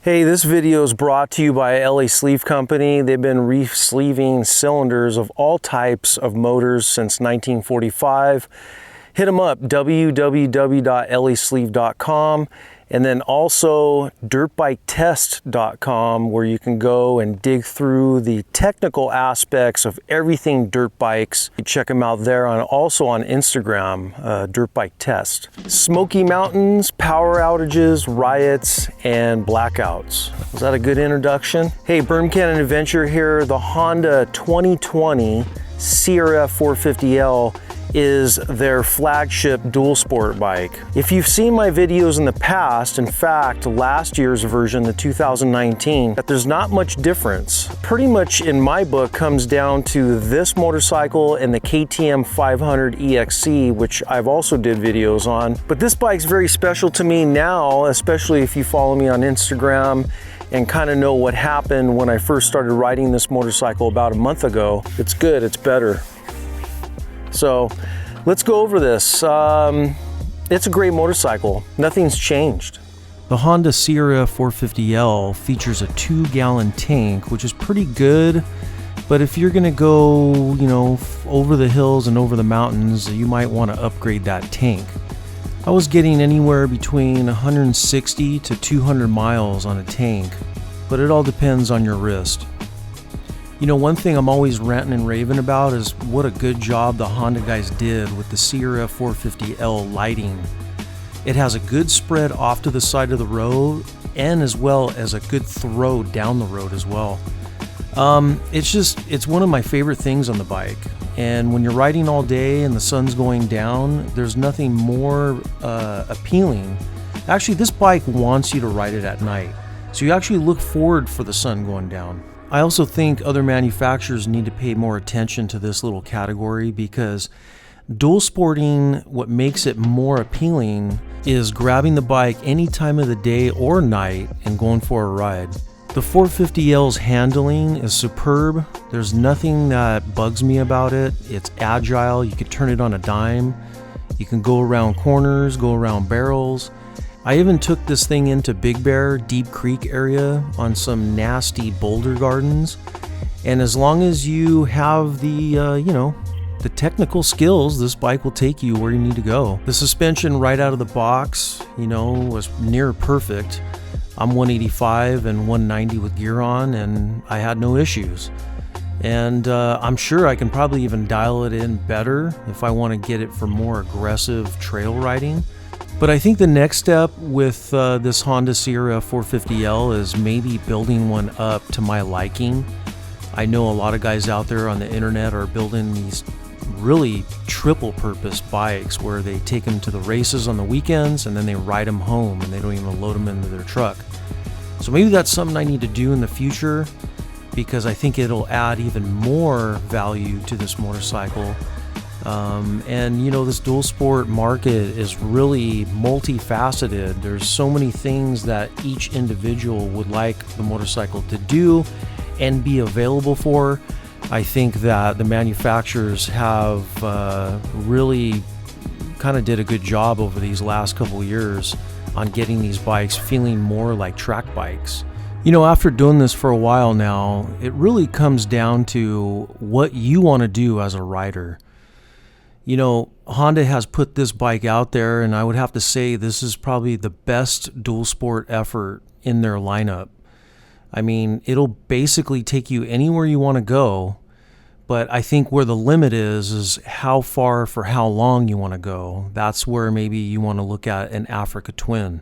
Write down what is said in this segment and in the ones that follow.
Hey, this video is brought to you by LA Sleeve Company. They've been re-sleeving cylinders of all types of motors since 1945. Hit them up, www.lasleeve.com, and then also dirtbiketest.com, where you can go and dig through the technical aspects of everything dirt bikes. You check them out there, also on Instagram, Dirt Bike Test. Smoky Mountains, power outages, riots, and blackouts. Was that a good introduction? Hey, Bermcannon Adventure here. The Honda 2020 CRF450L is their flagship dual sport bike. If you've seen my videos in the past, in fact, last year's version, the 2019, that there's not much difference. Pretty much in my book comes down to this motorcycle and the KTM 500 EXC, which I've also did videos on. But this bike's very special to me now, especially if you follow me on Instagram and kind of know what happened when I first started riding this motorcycle about a month ago. It's good, it's better. So let's go over this. It's a great motorcycle. Nothing's changed. The Honda CRF450L features a 2-gallon tank, which is pretty good. But if you're gonna go, over the hills and over the mountains, you might want to upgrade that tank. I was getting anywhere between 160 to 200 miles on a tank, but it all depends on your wrist. One thing I'm always ranting and raving about is what a good job the Honda guys did with the CRF450L lighting. It has a good spread off to the side of the road and as well as a good throw down the road as well. It's one of my favorite things on the bike. And when you're riding all day and the sun's going down, there's nothing more appealing. Actually, this bike wants you to ride it at night. So you actually look forward for the sun going down. I also think other manufacturers need to pay more attention to this little category, because dual sporting, what makes it more appealing is grabbing the bike any time of the day or night and going for a ride. The 450L's handling is superb. There's nothing that bugs me about it. It's agile. You can turn it on a dime. You can go around corners, go around barrels. I even took this thing into Big Bear, Deep Creek area on some nasty boulder gardens. And as long as you have the, the technical skills, this bike will take you where you need to go. The suspension right out of the box, was near perfect. I'm 185 and 190 with gear on, and I had no issues. And I'm sure I can probably even dial it in better if I want to get it for more aggressive trail riding. But I think the next step with this Honda CRF450L is maybe building one up to my liking. I know a lot of guys out there on the internet are building these really triple purpose bikes where they take them to the races on the weekends and then they ride them home and they don't even load them into their truck. So maybe that's something I need to do in the future, because I think it'll add even more value to this motorcycle. This dual sport market is really multifaceted. There's so many things that each individual would like the motorcycle to do and be available for. I think that the manufacturers have really kind of did a good job over these last couple years on getting these bikes feeling more like track bikes. After doing this for a while now, it really comes down to what you want to do as a rider. Honda has put this bike out there, and I would have to say this is probably the best dual sport effort in their lineup. I mean, it'll basically take you anywhere you want to go, but I think where the limit is how far for how long you want to go. That's where maybe you want to look at an Africa Twin.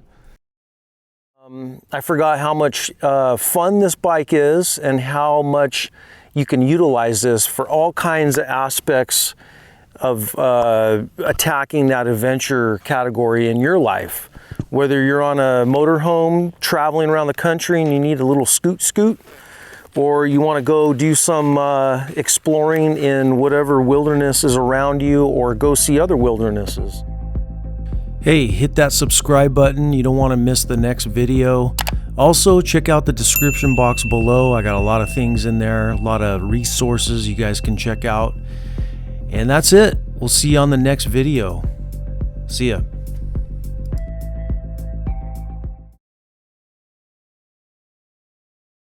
I forgot how much fun this bike is and how much you can utilize this for all kinds of aspects of attacking that adventure category in your life. Whether you're on a motorhome traveling around the country and you need a little scoot, or you want to go do some exploring in whatever wilderness is around you, or go see other wildernesses. Hey, hit that subscribe button. You don't want to miss the next video. Also, check out the description box below. I got a lot of things in there, a lot of resources you guys can check out. And that's it. We'll see you on the next video. See ya.